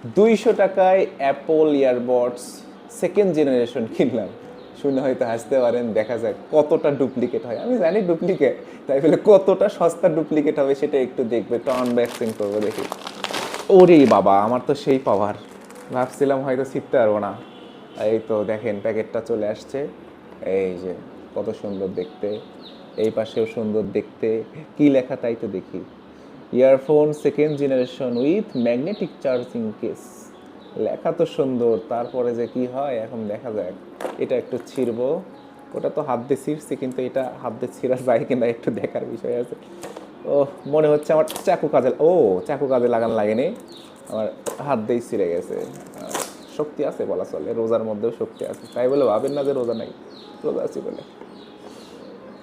200 টাকায় Apple ইয়ারবডস second generation কিনলাম। শুনে হয়তো হাসতে পারেন, দেখা যাক কতটা ডুপ্লিকেট হয়। আমি জানি ডুপ্লিকেট, তাই বলে কতটা সস্তা ডুপ্লিকেট হবে সেটা একটু দেখবে, একটু আনবক্সিং করবো দেখি। ওরে বাবা, আমার তো সেই পাওয়ার, ভাবছিলাম হয়তো ছিটতে পারবো না। এই তো দেখেন প্যাকেটটা চলে আসছে। এই যে কত সুন্দর দেখতে, এই পাশেও সুন্দর দেখতে। কি লেখা তাই তো দেখি, earphone second generation with magnetic charging case. লেখা তো সুন্দর, তারপরে যে কি হয় এখন দেখা যাক। এটা একটু ছিঁড়বো, ওটা তো হাত দিয়ে ছিঁড়ছি, কিন্তু এটা হাত দিয়ে ছিঁড়া যায় কিনা একটু দেখার বিষয় আছে। ও, মনে হচ্ছে আমার চাকু কাজে, ও চাকু কাজে লাগানো লাগেনি, আমার হাত দিয়েই ছিঁড়ে গেছে। শক্তি আছে বলা চলে, রোজার মধ্যেও শক্তি আছে, তাই বলে ভাবেন না যে রোজা নাই, রোজা আছি বলে।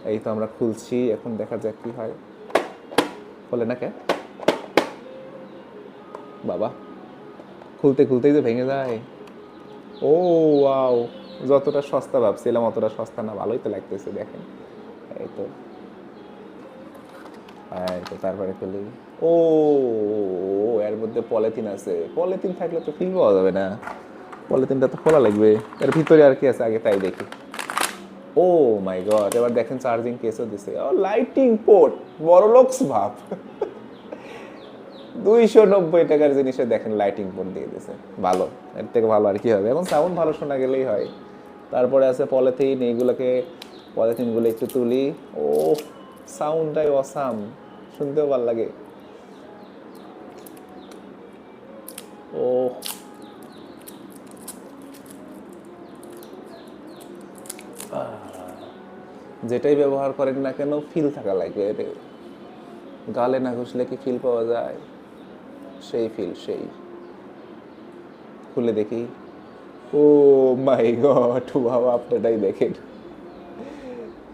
এই তো আমরা খুলছি, এখন দেখা যাক কি হয়। বলে না কে বাবা, খুলতে খুলতেই তো ভেঙে যায়। ও ওয়াও, যতটা সস্তা ভাবছিলাম অতটা সস্তা না, ভালোই তো লাগতেছে দেখেন। এই তো, এই তো তারপরে খুলি। ও, এর মধ্যে পলিথিন আছে, পলিথিন থাকলে তো ফিল পাওয়া যাবে না, পলিথিনটা তো খোলা লাগবে। এর ভিতরে আর কি আছে আগে তাই দেখি। ও মাই গড, এবার দেখেন চার্জিং কেসও দিছে, ও লাইটিং পোর্ট, বড় লোকস ভাব। 290 টাকার জিনিসে দেখেন লাইটিং পোর্ট দিয়ে দিছে, ভালো, এর থেকে ভালো আর কি হবে। এখন সাউন্ড ভালো শোনা গেলেই হয়। তারপরে আছে পলিথিন, এইগুলোকে, পলিথিনগুলো একটু তুলি। ও, সাউন্ডটাই অসাম, শুনতেও ভালো লাগে। ও, যেটাই ব্যবহার করেন না কেন ফিল থাকা লাগবে এতে। গালে না ঘষলে কি ফিল পাওয়া যায়? সেই ফিল সেই। খুলে দেখি। ও মাই গড, বাবা আপনারাই দেখেন।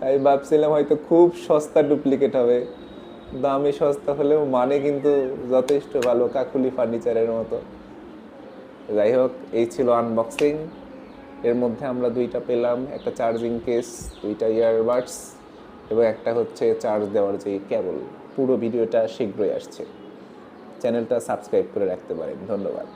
আমি ভাবছিলাম হয়তো খুব সস্তা ডুপ্লিকেট হবে, দামে সস্তা হলেও মানে কিন্তু যথেষ্ট ভালো, কাকুলি ফার্নিচারের মতো। যাই হোক, এই ছিল আনবক্সিং। এর মধ্যে আমরা দুইটা পেলাম, একটা চার্জিং কেস, দুইটা ইয়ারবাডস, এবং একটা হচ্ছে চার্জ দেওয়ার যে কেবল। পুরো ভিডিওটা শীঘ্রই আসছে, চ্যানেলটা সাবস্ক্রাইব করে রাখতে পারেন। ধন্যবাদ।